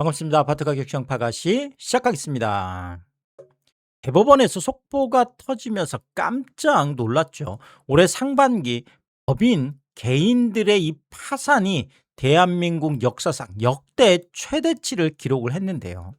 반갑습니다. 아파트 가격 정파가시 시작하겠습니다. 대법원에서 속보가 터지면서 깜짝 놀랐죠. 올해 상반기 법인 개인들의 이 파산이 대한민국 역사상 역대 최대치를 기록을 했는데요.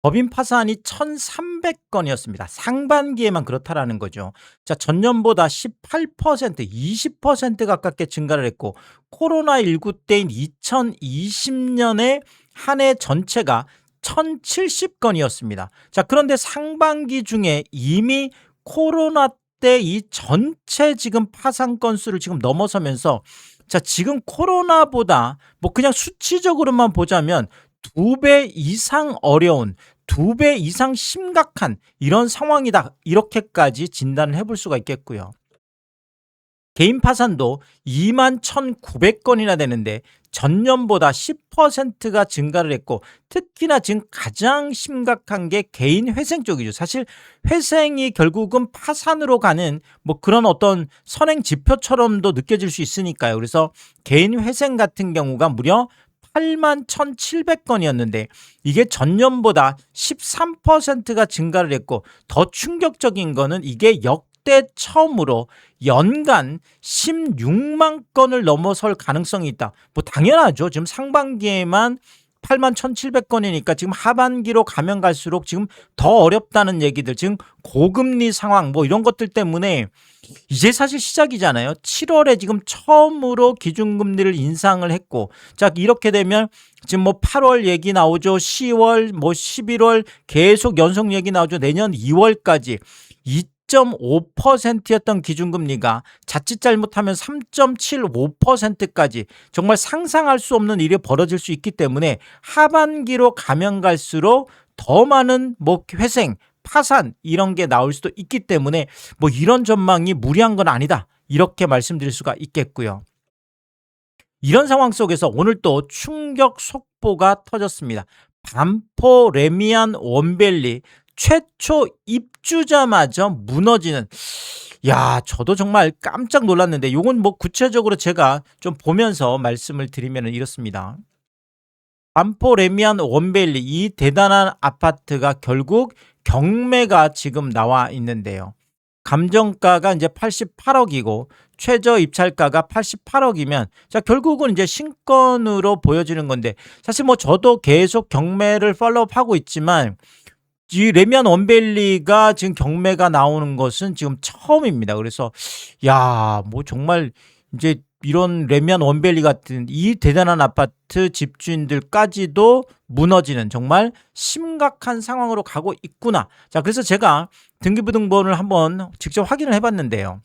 법인 파산이 1,300건이었습니다. 상반기에만 그렇다라는 거죠. 자, 전년보다 18%, 20% 가깝게 증가를 했고 코로나19 때인 2020년에 한 해 전체가 1,070건이었습니다. 자, 그런데 상반기 중에 이미 코로나 때 이 전체 지금 파산 건수를 지금 넘어서면서 자, 지금 코로나보다 뭐 그냥 수치적으로만 보자면 2배 이상 어려운 2배 이상 심각한 이런 상황이다. 이렇게까지 진단을 해볼 수가 있겠고요. 개인 파산도 21,900건이나 되는데 전년보다 10%가 증가를 했고 특히나 지금 가장 심각한 게 개인 회생 쪽이죠. 사실 회생이 결국은 파산으로 가는 뭐 그런 어떤 선행 지표처럼도 느껴질 수 있으니까요. 그래서 개인 회생 같은 경우가 무려 81,700건이었는데 이게 전년보다 13%가 증가를 했고 더 충격적인 거는 이게 역대 처음으로 연간 16만 건을 넘어설 가능성이 있다. 뭐 당연하죠. 지금 상반기에만 81,700건이니까 지금 하반기로 가면 갈수록 지금 더 어렵다는 얘기들, 지금 고금리 상황 뭐 이런 것들 때문에 이제 사실 시작이잖아요. 7월에 지금 처음으로 기준금리를 인상을 했고 자, 이렇게 되면 지금 뭐 8월 얘기 나오죠. 10월 뭐 11월 계속 연속 얘기 나오죠. 내년 2월까지 2.5%였던 기준금리가 자칫 잘못하면 3.75%까지 정말 상상할 수 없는 일이 벌어질 수 있기 때문에 하반기로 가면 갈수록 더 많은 뭐 회생, 파산 이런 게 나올 수도 있기 때문에 뭐 이런 전망이 무리한 건 아니다. 이렇게 말씀드릴 수가 있겠고요. 이런 상황 속에서 오늘 또 충격 속보가 터졌습니다. 반포 레미안 원밸리 최초 입주자마저 무너지는, 야, 저도 정말 깜짝 놀랐는데 요건 뭐 구체적으로 제가 좀 보면서 말씀을 드리면 이렇습니다. 반포 레미안 원밸리 이 대단한 아파트가 결국 경매가 지금 나와 있는데요. 감정가가 이제 88억이고 최저 입찰가가 88억이면 자, 결국은 이제 신건으로 보여지는 건데 사실 뭐 저도 계속 경매를 팔로우하고 있지만 이 레미안 원밸리가 지금 경매가 나오는 것은 지금 처음입니다. 그래서 야, 뭐 정말 이제 이런 레미안 원밸리 같은 이 대단한 아파트 집주인들까지도 무너지는 정말 심각한 상황으로 가고 있구나. 자, 그래서 제가 등기부등본을 한번 직접 확인을 해봤는데요.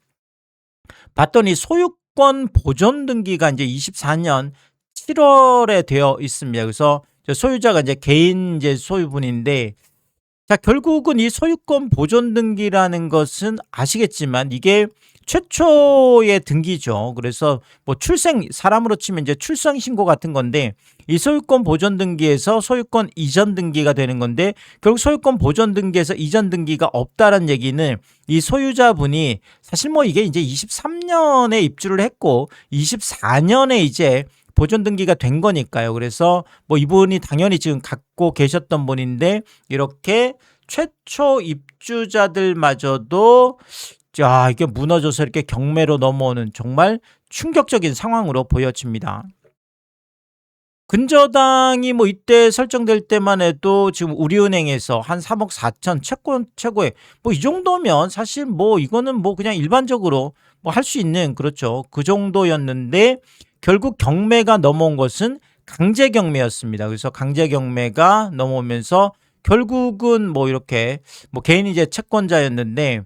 봤더니 소유권 보존 등기가 이제 24년 7월에 되어 있습니다. 그래서 소유자가 이제 개인 이제 소유분인데 자, 결국은 이 소유권 보존 등기라는 것은 아시겠지만 이게 최초의 등기죠. 그래서 뭐 사람으로 치면 이제 출생 신고 같은 건데 이 소유권 보존 등기에서 소유권 이전 등기가 되는 건데 결국 소유권 보존 등기에서 이전 등기가 없다는 얘기는 이 소유자분이 사실 뭐 이게 이제 23년에 입주를 했고 24년에 이제 보존 등기가 된 거니까요. 그래서 뭐 이분이 당연히 지금 갖고 계셨던 분인데 이렇게 최초 입주자들마저도 자, 이게 무너져서 이렇게 경매로 넘어오는 정말 충격적인 상황으로 보여집니다. 근저당이 뭐 이때 설정될 때만 해도 지금 우리은행에서 한 3억 4천 채권 최고액 뭐 이 정도면 사실 뭐 이거는 뭐 그냥 일반적으로 뭐 할 수 있는 그렇죠. 그 정도였는데 결국 경매가 넘어온 것은 강제 경매였습니다. 그래서 강제 경매가 넘어오면서 결국은 뭐 이렇게 뭐 개인이 이제 채권자였는데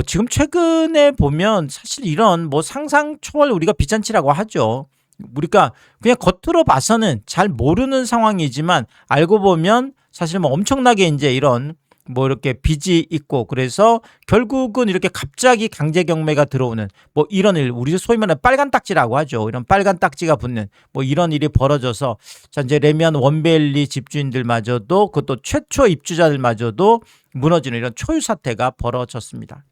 지금 최근에 보면 사실 이런 뭐 상상 초월 우리가 빚잔치라고 하죠. 우리가 그냥 겉으로 봐서는 잘 모르는 상황이지만 알고 보면 사실 뭐 엄청나게 이제 이런 뭐 이렇게 빚이 있고 그래서 결국은 이렇게 갑자기 강제 경매가 들어오는 뭐 이런 일, 우리 소위 말하는 빨간 딱지라고 하죠. 이런 빨간 딱지가 붙는 뭐 이런 일이 벌어져서 자, 이제 레미안 원밸리 집주인들마저도 그것도 최초 입주자들마저도 무너지는 이런 초유 사태가 벌어졌습니다.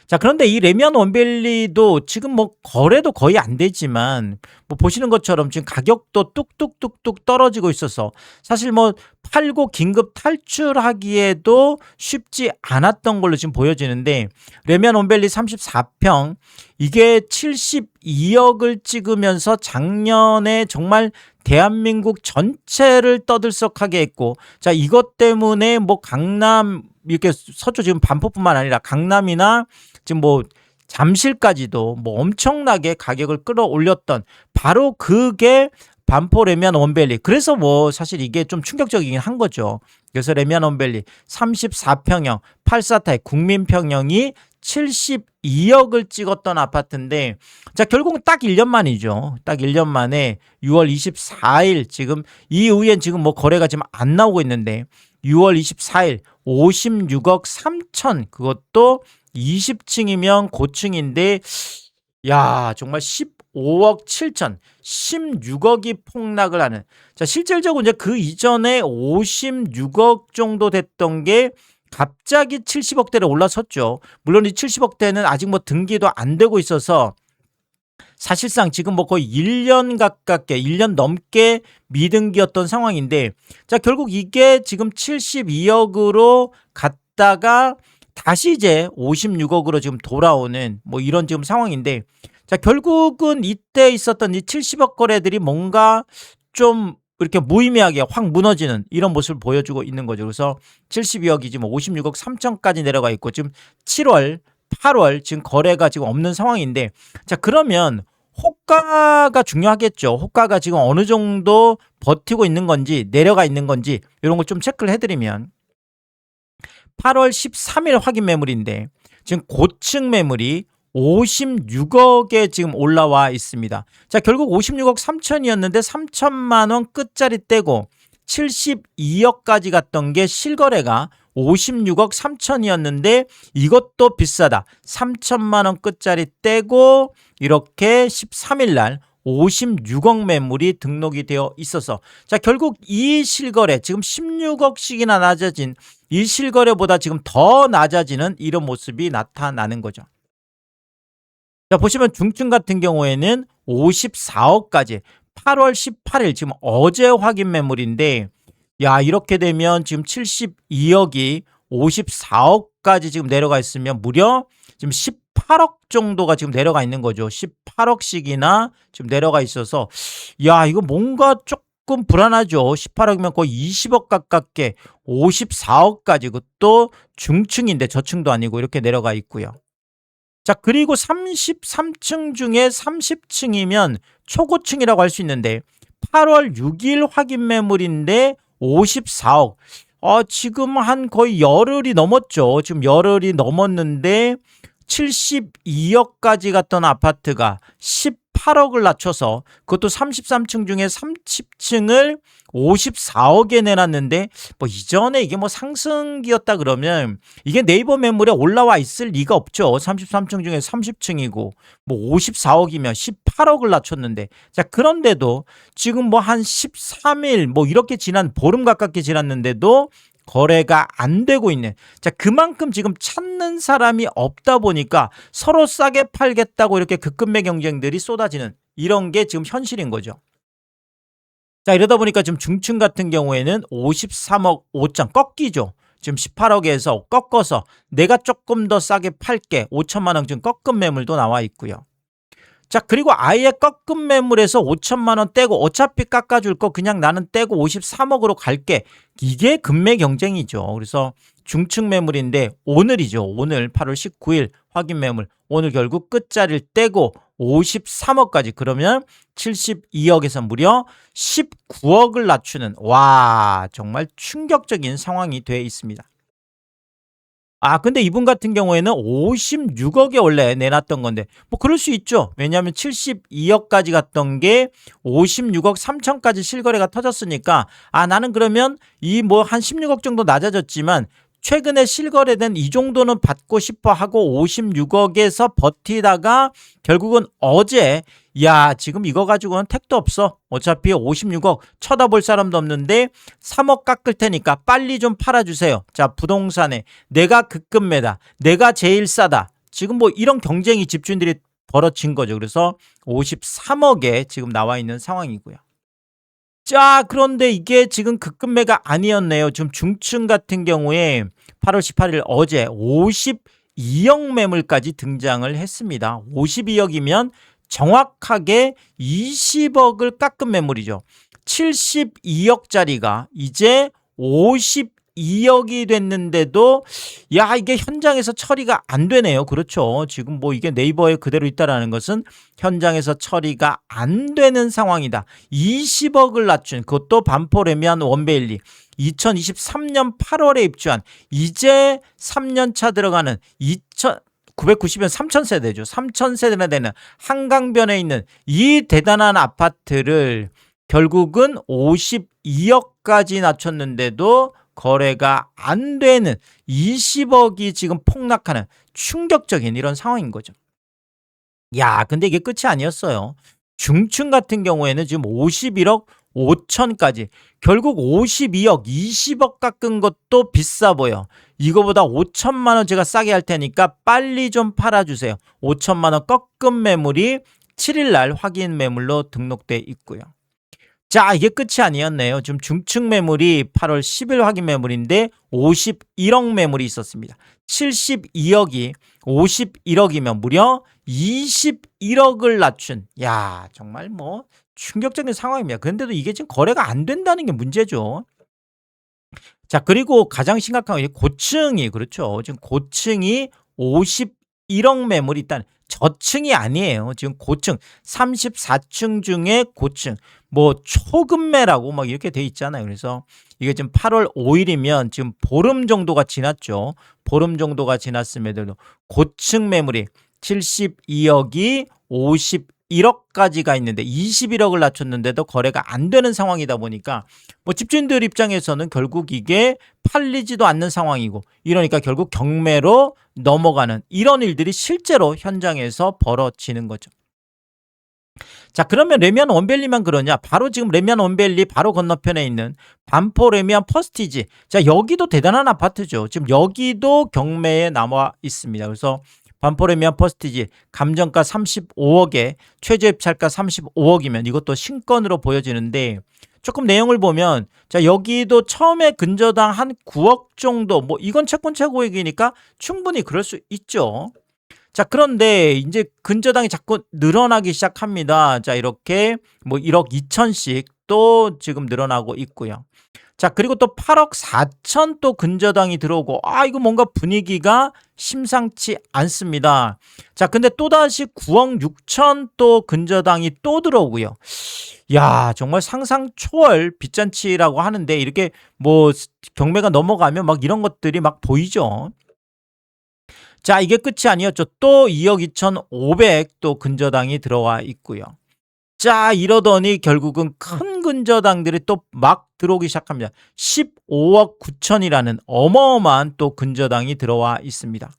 자, 그런데 이 레미안 원밸리도 지금 뭐 거래도 거의 안 되지만 뭐 보시는 것처럼 지금 가격도 뚝뚝뚝뚝 떨어지고 있어서 사실 뭐 팔고 긴급 탈출하기에도 쉽지 않았던 걸로 지금 보여지는데, 레미안 원밸리 34평 이게 72억을 찍으면서 작년에 정말 대한민국 전체를 떠들썩하게 했고, 자, 이것 때문에 뭐 강남 이렇게 서초 지금 반포뿐만 아니라 강남이나 지금 뭐 잠실까지도 뭐 엄청나게 가격을 끌어올렸던 바로 그게 반포 레미안 원밸리. 그래서 뭐 사실 이게 좀 충격적이긴 한 거죠. 그래서 레미안 원밸리 34평형 8사타입 국민평형이 72억을 찍었던 아파트인데, 자, 결국은 딱 1년 만이죠. 딱 1년 만에 6월 24일 지금 이후엔 지금 뭐 거래가 지금 안 나오고 있는데 6월 24일 56억 3천, 그것도 20층이면 고층인데, 야, 정말 15억 7천, 16억이 폭락을 하는. 자, 실질적으로 이제 그 이전에 56억 정도 됐던 게 갑자기 70억대로 올라섰죠. 물론 이 70억대는 아직 뭐 등기도 안 되고 있어서 사실상 지금 뭐 거의 1년 가깝게 1년 넘게 미등기였던 상황인데, 자, 결국 이게 지금 72억으로 갔다가 다시 이제 56억으로 지금 돌아오는 뭐 이런 지금 상황인데, 자, 결국은 이때 있었던 이 70억 거래들이 뭔가 좀 이렇게 무의미하게 확 무너지는 이런 모습을 보여주고 있는 거죠. 그래서 72억이 지금 56억 3천까지 내려가 있고, 지금 7월 8월 지금 거래가 지금 없는 상황인데, 자, 그러면 호가가 중요하겠죠. 호가가 지금 어느 정도 버티고 있는 건지 내려가 있는 건지 이런 거 좀 체크를 해드리면, 8월 13일 확인 매물인데 지금 고층 매물이 56억에 지금 올라와 있습니다. 자, 결국 56억 3천이었는데 3천만 원 끝자리 떼고 72억까지 갔던 게 실거래가 56억 3천이었는데 이것도 비싸다. 3천만 원 끝자리 떼고 이렇게 13일 날 56억 매물이 등록이 되어 있어서, 자, 결국 이 실거래 지금 16억씩이나 낮아진 이 실거래보다 지금 더 낮아지는 이런 모습이 나타나는 거죠. 자, 보시면 중층 같은 경우에는 54억까지 8월 18일 지금 어제 확인 매물인데, 야, 이렇게 되면 지금 72억이 54억까지 지금 내려가 있으면 무려 지금 18억 정도가 지금 내려가 있는 거죠. 18억씩이나 지금 내려가 있어서, 야, 이거 뭔가 조금 불안하죠. 18억이면 거의 20억 가깝게 54억까지, 그것도 중층인데 저층도 아니고 이렇게 내려가 있고요. 자, 그리고 33층 중에 30층이면 초고층이라고 할 수 있는데 8월 6일 확인 매물인데 54억. 지금 한 거의 열흘이 넘었죠. 지금 열흘이 넘었는데 72억까지 갔던 아파트가 18억을 낮춰서, 그것도 33층 중에 30층을 54억에 내놨는데, 뭐 이전에 이게 뭐 상승기였다 그러면 이게 네이버 매물에 올라와 있을 리가 없죠. 33층 중에 30층이고 뭐 54억이면 18억을 낮췄는데, 자, 그런데도 지금 뭐 한 13일 뭐 이렇게 지난 보름 가깝게 지났는데도 거래가 안 되고 있는. 자, 그만큼 지금 찾는 사람이 없다 보니까 서로 싸게 팔겠다고 이렇게 급급매 경쟁들이 쏟아지는 이런 게 지금 현실인 거죠. 자, 이러다 보니까 지금 중층 같은 경우에는 53억 5천 꺾이죠. 지금 18억에서 꺾어서 내가 조금 더 싸게 팔게 5천만 원 지금 꺾은 매물도 나와 있고요. 자, 그리고 아예 꺾은 매물에서 5천만 원 떼고 어차피 깎아줄 거 그냥 나는 떼고 53억으로 갈게. 이게 급매 경쟁이죠. 그래서 중층 매물인데 오늘이죠. 오늘 8월 19일 확인 매물. 오늘 결국 끝자리를 떼고 53억까지, 그러면 72억에서 무려 19억을 낮추는, 와, 정말 충격적인 상황이 되어 있습니다. 근데 이분 같은 경우에는 56억에 원래 내놨던 건데 뭐 그럴 수 있죠. 왜냐하면 72억까지 갔던 게 56억 3천까지 실거래가 터졌으니까, 나는 그러면 이 뭐 한 16억 정도 낮아졌지만 최근에 실거래된 이 정도는 받고 싶어 하고 56억에서 버티다가 결국은 어제, 야, 지금 이거 가지고는 택도 없어. 어차피 56억 쳐다볼 사람도 없는데 3억 깎을 테니까 빨리 좀 팔아주세요. 자, 부동산에 내가 급급매다. 내가 제일 싸다. 지금 뭐 이런 경쟁이 집주인들이 벌어진 거죠. 그래서 53억에 지금 나와 있는 상황이고요. 자, 그런데 이게 지금 급매가 아니었네요. 지금 중층 같은 경우에 8월 18일 어제 52억 매물까지 등장을 했습니다. 52억이면 정확하게 20억을 깎은 매물이죠. 72억짜리가 이제 52억이 됐는데도 야, 이게 현장에서 처리가 안 되네요. 그렇죠. 지금 뭐 이게 네이버에 그대로 있다라는 것은 현장에서 처리가 안 되는 상황이다. 20억을 낮춘 그것도 반포레미안 원베일리 2023년 8월에 입주한 이제 3년 차 들어가는 990년 3000세대죠. 3000세대나 되는 한강변에 있는 이 대단한 아파트를 결국은 52억까지 낮췄는데도 거래가 안 되는 20억이 지금 폭락하는 충격적인 이런 상황인 거죠. 야, 근데 이게 끝이 아니었어요. 중층 같은 경우에는 지금 51억 5천까지 결국 52억 20억 깎은 것도 비싸 보여. 이거보다 5천만 원 제가 싸게 할 테니까 빨리 좀 팔아주세요. 5천만 원 꺾은 매물이 7일 날 확인 매물로 등록돼 있고요. 자, 이게 끝이 아니었네요. 지금 중층 매물이 8월 10일 확인 매물인데 51억 매물이 있었습니다. 72억이 51억이면 무려 21억을 낮춘, 야, 정말 뭐 충격적인 상황입니다. 그런데도 이게 지금 거래가 안 된다는 게 문제죠. 자, 그리고 가장 심각한 게 고층이, 그렇죠. 지금 고층이 51억 매물이 있다는, 저층이 아니에요. 지금 고층 34층 중에 고층 뭐 초급매라고 막 이렇게 돼 있잖아요. 그래서 이게 지금 8월 5일이면 지금 보름 정도가 지났죠. 보름 정도가 지났음에도 고층 매물이 72억이 51억까지가 있는데 21억을 낮췄는데도 거래가 안 되는 상황이다 보니까 뭐 집주인들 입장에서는 결국 이게 팔리지도 않는 상황이고, 이러니까 결국 경매로 넘어가는 이런 일들이 실제로 현장에서 벌어지는 거죠. 자, 그러면 레미안 원밸리만 그러냐? 바로 지금 레미안 원밸리 바로 건너편에 있는 반포 레미안 퍼스티지. 자, 여기도 대단한 아파트죠. 지금 여기도 경매에 남아 있습니다. 그래서 반포 레미안 퍼스티지 감정가 35억에 최저 입찰가 35억이면 이것도 신건으로 보여지는데, 조금 내용을 보면 자, 여기도 처음에 근저당 한 9억 정도, 뭐 이건 채권 최고액이니까 충분히 그럴 수 있죠. 자, 그런데 이제 근저당이 자꾸 늘어나기 시작합니다. 자, 이렇게 뭐 1억 2천씩 또 지금 늘어나고 있고요. 자, 그리고 또 8억 4천 또 근저당이 들어오고, 이거 뭔가 분위기가 심상치 않습니다. 자, 근데 또다시 9억 6천 또 근저당이 또 들어오고요. 야, 정말 상상 초월 빚잔치라고 하는데 이렇게 뭐 경매가 넘어가면 막 이런 것들이 막 보이죠. 자, 이게 끝이 아니었죠. 또 2억 2,500 또 근저당이 들어와 있고요. 자, 이러더니 결국은 큰 근저당들이 또 막 들어오기 시작합니다. 15억 9천이라는 어마어마한 또 근저당이 들어와 있습니다.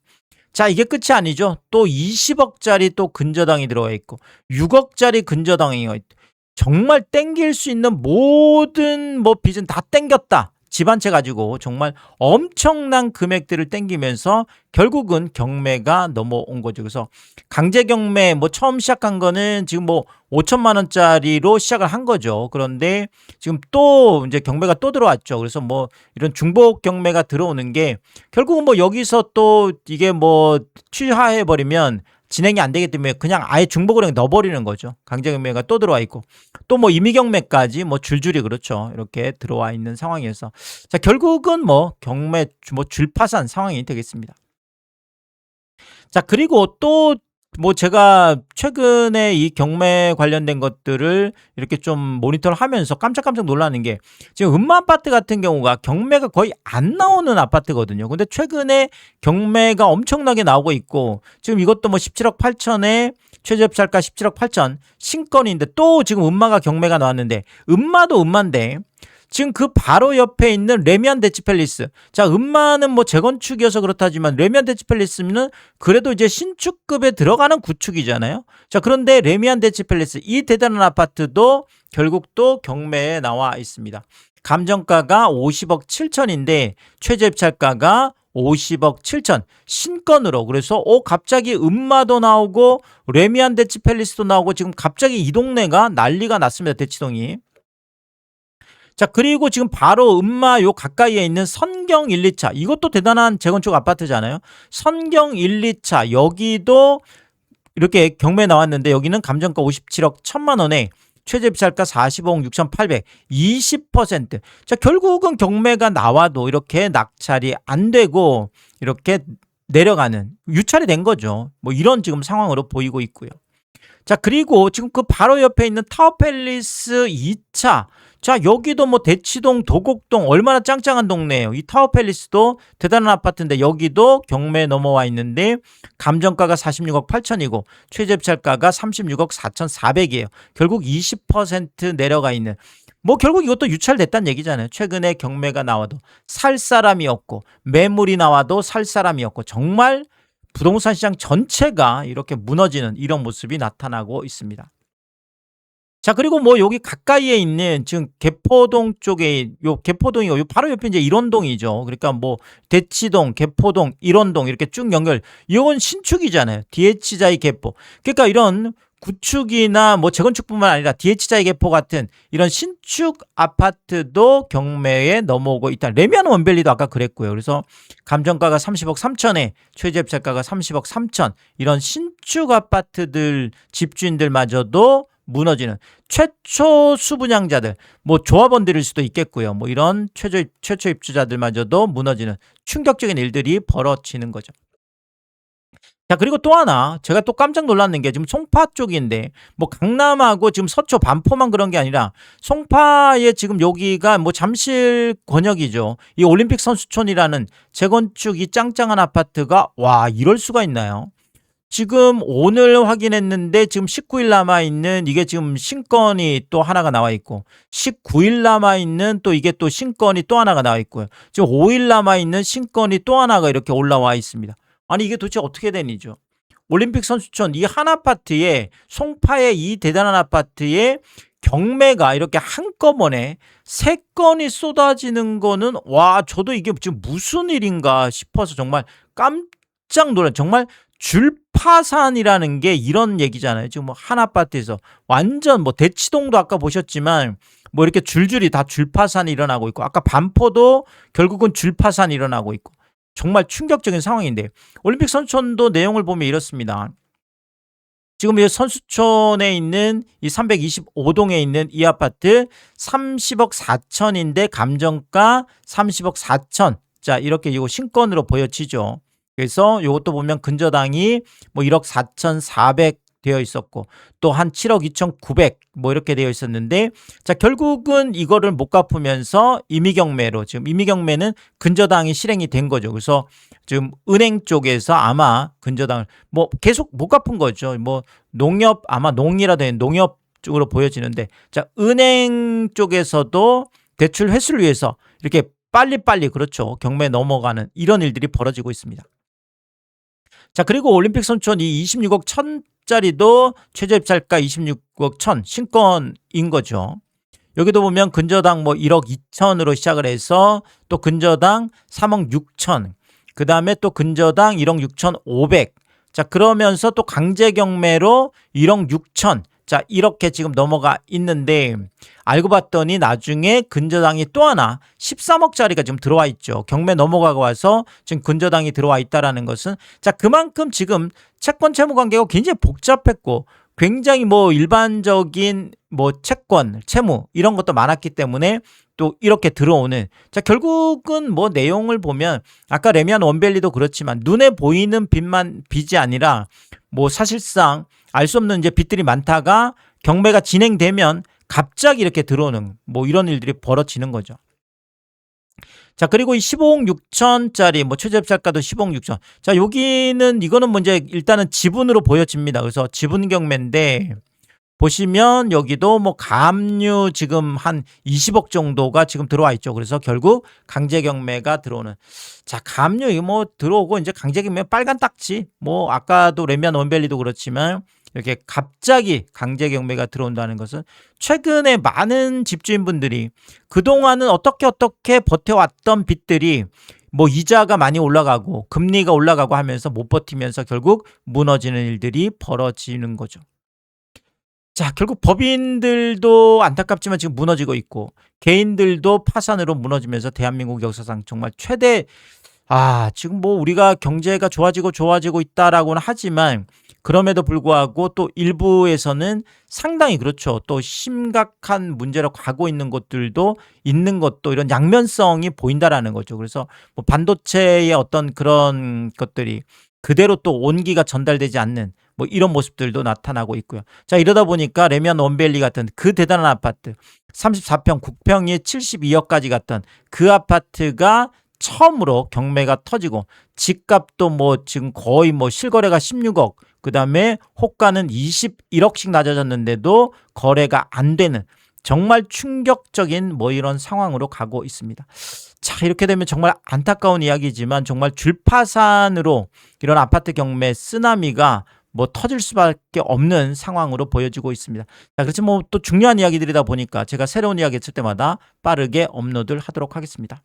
자, 이게 끝이 아니죠. 또 20억짜리 또 근저당이 들어와 있고 6억짜리 근저당이 있고, 정말 땡길 수 있는 모든 뭐 빚은 다 땡겼다. 집 한 채 가지고 정말 엄청난 금액들을 땡기면서 결국은 경매가 넘어온 거죠. 그래서 강제 경매 뭐 처음 시작한 거는 지금 뭐 5천만 원짜리로 시작을 한 거죠. 그런데 지금 또 이제 경매가 또 들어왔죠. 그래서 뭐 이런 중복 경매가 들어오는 게 결국은 뭐 여기서 또 이게 뭐 취하해 버리면 진행이 안 되기 때문에 그냥 아예 중복으로 넣어버리는 거죠. 강제 경매가 또 들어와 있고 또 뭐 임의 경매까지 뭐 줄줄이, 그렇죠, 이렇게 들어와 있는 상황이어서 자, 결국은 뭐 경매 뭐 줄파산 상황이 되겠습니다. 자, 그리고 또 뭐 제가 최근에 이 경매 관련된 것들을 이렇게 좀 모니터를 하면서 깜짝깜짝 놀라는 게, 지금 음마 아파트 같은 경우가 경매가 거의 안 나오는 아파트거든요. 근데 최근에 경매가 엄청나게 나오고 있고, 지금 이것도 뭐 17억 8천에 최저 입찰가 17억 8천 신건인데 또 지금 음마가 경매가 나왔는데, 음마도 음마인데 지금 그 바로 옆에 있는 레미안 대치팰리스. 자, 음마는 뭐 재건축이어서 그렇다지만 레미안 대치팰리스는 그래도 이제 신축급에 들어가는 구축이잖아요. 자, 그런데 레미안 대치팰리스 이 대단한 아파트도 결국 또 경매에 나와 있습니다. 감정가가 50억 7천인데 최저 입찰가가 50억 7천 신건으로. 그래서 갑자기 음마도 나오고 레미안 대치 팰리스도 나오고 지금 갑자기 이 동네가 난리가 났습니다. 대치동이. 자, 그리고 지금 바로 음마 요 가까이에 있는 선경 1, 2차. 이것도 대단한 재건축 아파트잖아요. 선경 1, 2차. 여기도 이렇게 경매 나왔는데 여기는 감정가 57억 1천만 원에 최저 입찰가 45억 6,800, 20%. 자, 결국은 경매가 나와도 이렇게 낙찰이 안 되고 이렇게 내려가는, 유찰이 된 거죠. 뭐 이런 지금 상황으로 보이고 있고요. 자, 그리고 지금 그 바로 옆에 있는 타워팰리스 2차. 자, 여기도 뭐 대치동, 도곡동 얼마나 짱짱한 동네예요. 이 타워팰리스도 대단한 아파트인데 여기도 경매에 넘어와 있는데 감정가가 46억 8천이고 최저 입찰가가 36억 4,400이에요. 결국 20% 내려가 있는. 뭐 결국 이것도 유찰됐다는 얘기잖아요. 최근에 경매가 나와도 살 사람이 없고 매물이 나와도 살 사람이 없고 정말 부동산 시장 전체가 이렇게 무너지는 이런 모습이 나타나고 있습니다. 자, 그리고 뭐 여기 가까이에 있는 지금 개포동 쪽에 요 개포동이고 요 바로 옆에 이제 일원동이죠. 그러니까 뭐 대치동, 개포동, 일원동 이렇게 쭉 연결. 이건 신축이잖아요. DH자이 개포. 그러니까 이런 구축이나 뭐 재건축뿐만 아니라 DH자이 개포 같은 이런 신축 아파트도 경매에 넘어오고 있다. 레미안 원밸리도 아까 그랬고요. 그래서 감정가가 30억 3천에 최저 입찰가가 30억 3천. 이런 신축 아파트들 집주인들마저도 무너지는, 최초 수분양자들, 뭐 조합원들일 수도 있겠고요. 뭐 이런 최초 입주자들마저도 무너지는 충격적인 일들이 벌어지는 거죠. 자, 그리고 또 하나 제가 또 깜짝 놀랐는 게 지금 송파 쪽인데 뭐 강남하고 지금 서초 반포만 그런 게 아니라 송파에 지금 여기가 뭐 잠실 권역이죠. 이 올림픽 선수촌이라는 재건축이 짱짱한 아파트가 와 이럴 수가 있나요? 지금 오늘 확인했는데 지금 19일 남아있는 이게 지금 신건이 또 하나가 나와 있고 19일 남아있는 또 이게 또 신건이 또 하나가 나와 있고요. 지금 5일 남아있는 신건이 또 하나가 이렇게 올라와 있습니다. 아니 이게 도대체 어떻게 된 일이죠? 올림픽 선수촌 이 한 아파트에 송파의 이 대단한 아파트에 경매가 이렇게 한꺼번에 3건이 쏟아지는 거는 와 저도 이게 지금 무슨 일인가 싶어서 정말 깜짝 놀란, 정말 줄파산이라는 게 이런 얘기잖아요. 지금 뭐 한 아파트에서 완전 뭐 대치동도 아까 보셨지만 뭐 이렇게 줄줄이 다 줄파산이 일어나고 있고 아까 반포도 결국은 줄파산이 일어나고 있고 정말 충격적인 상황인데 올림픽 선수촌도 내용을 보면 이렇습니다. 지금 이 선수촌에 있는 이 325동에 있는 이 아파트 30억 4천인데 감정가 30억 4천. 자, 이렇게 이거 신건으로 보여지죠. 그래서 이것도 보면 근저당이 뭐 1억 4,400 되어 있었고 또 한 7억 2,900 뭐 이렇게 되어 있었는데 자 결국은 이거를 못 갚으면서 임의경매로 지금 임의경매는 근저당이 실행이 된 거죠. 그래서 지금 은행 쪽에서 아마 근저당을 뭐 계속 못 갚은 거죠. 뭐 농협 아마 농이라 된 농협 쪽으로 보여지는데 자 은행 쪽에서도 대출 회수를 위해서 이렇게 빨리빨리 그렇죠. 경매 넘어가는 이런 일들이 벌어지고 있습니다. 자, 그리고 올림픽 선수촌 이 26억 1천짜리도 최저 입찰가 26억 1천 신건인 거죠. 여기도 보면 근저당 뭐 1억 2천으로 시작을 해서 또 근저당 3억 6천, 그 다음에 또 근저당 1억 6천 5백. 자, 그러면서 또 강제 경매로 1억 6천. 자, 이렇게 지금 넘어가 있는데 알고 봤더니 나중에 근저당이 또 하나 13억짜리가 지금 들어와 있죠. 경매 넘어가고 와서 지금 근저당이 들어와 있다라는 것은 자, 그만큼 지금 채권 채무 관계가 굉장히 복잡했고 굉장히 뭐 일반적인 뭐 채권, 채무 이런 것도 많았기 때문에 또 이렇게 들어오는 자, 결국은 뭐 내용을 보면 아까 레미안 원밸리도 그렇지만 눈에 보이는 빚이 아니라 뭐 사실상 알 수 없는 이제 빚들이 많다가 경매가 진행되면 갑자기 이렇게 들어오는 뭐 이런 일들이 벌어지는 거죠. 자, 그리고 이 15억 6천짜리 뭐 최저 입찰가도 15억 6천. 자, 여기는 이거는 뭐 이제 일단은 지분으로 보여집니다. 그래서 지분 경매인데 보시면 여기도 뭐 가압류 지금 한 20억 정도가 지금 들어와 있죠. 그래서 결국 강제 경매가 들어오는. 자, 가압류 이거 뭐 들어오고 이제 강제 경매 빨간 딱지. 뭐 아까도 레미안 원밸리도 그렇지만 이렇게 갑자기 강제 경매가 들어온다는 것은 최근에 많은 집주인분들이 그동안은 어떻게 버텨왔던 빚들이 뭐 이자가 많이 올라가고 금리가 올라가고 하면서 못 버티면서 결국 무너지는 일들이 벌어지는 거죠. 자, 결국 법인들도 안타깝지만 지금 무너지고 있고 개인들도 파산으로 무너지면서 대한민국 역사상 정말 최대 지금 뭐 우리가 경제가 좋아지고 있다라고는 하지만 그럼에도 불구하고 또 일부에서는 상당히 그렇죠. 또 심각한 문제로 가고 있는 것들도 있는 것도 이런 양면성이 보인다라는 거죠. 그래서 뭐 반도체의 어떤 그런 것들이 그대로 또 온기가 전달되지 않는 뭐 이런 모습들도 나타나고 있고요. 자, 이러다 보니까 레미안 원밸리 같은 그 대단한 아파트 34평, 국평이 72억까지 갔던 그 아파트가 처음으로 경매가 터지고 집값도 뭐 지금 거의 뭐 실거래가 16억, 그다음에 호가는 21억씩 낮아졌는데도 거래가 안 되는 정말 충격적인 뭐 이런 상황으로 가고 있습니다. 자, 이렇게 되면 정말 안타까운 이야기지만 정말 줄파산으로 이런 아파트 경매 쓰나미가 뭐 터질 수밖에 없는 상황으로 보여지고 있습니다. 자, 그렇지만 뭐 또 중요한 이야기들이다 보니까 제가 새로운 이야기 했을 때마다 빠르게 업로드를 하도록 하겠습니다.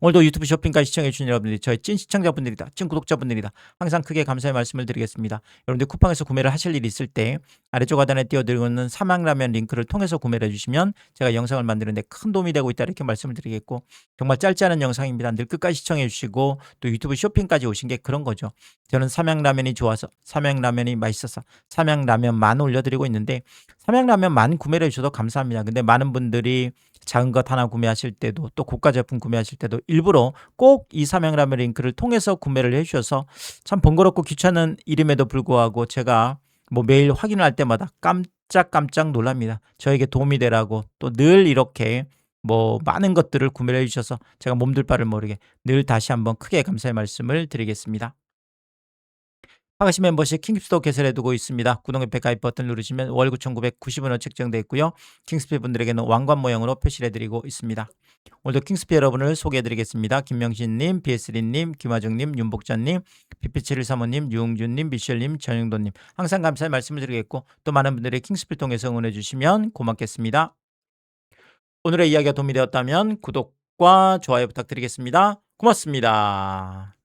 오늘도 유튜브 쇼핑까지 시청해주신 여러분들이 저의 찐 시청자분들이다, 찐 구독자분들이다. 항상 크게 감사의 말씀을 드리겠습니다. 여러분들 쿠팡에서 구매를 하실 일이 있을 때 아래쪽 하단에 띄워드리고 있는 삼양라면 링크를 통해서 구매를 해주시면 제가 영상을 만드는데 큰 도움이 되고 있다 이렇게 말씀을 드리겠고, 정말 짧지 않은 영상입니다. 늘 끝까지 시청해주시고 또 유튜브 쇼핑까지 오신 게 그런 거죠. 저는 삼양라면이 좋아서, 삼양라면이 맛있어서 삼양라면만 올려드리고 있는데 삼양라면만 구매를 해주셔도 감사합니다. 근데 많은 분들이 작은 것 하나 구매하실 때도 또 고가 제품 구매하실 때도 일부러 꼭 이 삼양라면 링크를 통해서 구매를 해주셔서 참 번거롭고 귀찮은 일임에도 불구하고 제가 뭐 매일 확인을 할 때마다 깜짝깜짝 놀랍니다. 저에게 도움이 되라고 또 늘 이렇게 뭐 많은 것들을 구매를 해주셔서 제가 몸둘 바를 모르게 늘 다시 한번 크게 감사의 말씀을 드리겠습니다. 하가시 멤버십 킹스도 개설해두고 있습니다. 구독 옆에 가입 버튼 누르시면 월 9,990원으로 책정되어 있고요. 킹스피 분들에게는 왕관 모양으로 표시를 해드리고 있습니다. 오늘도 킹스피 여러분을 소개해드리겠습니다. 김명신님, BS리님, 김화정님, 윤복전님, PP7135님, 유웅준님, 미셸님, 전영돈님, 항상 감사의 말씀을 드리겠고 또 많은 분들의 킹스피를 통해서 응원해 주시면 고맙겠습니다. 오늘의 이야기가 도움이 되었다면 구독과 좋아요 부탁드리겠습니다. 고맙습니다.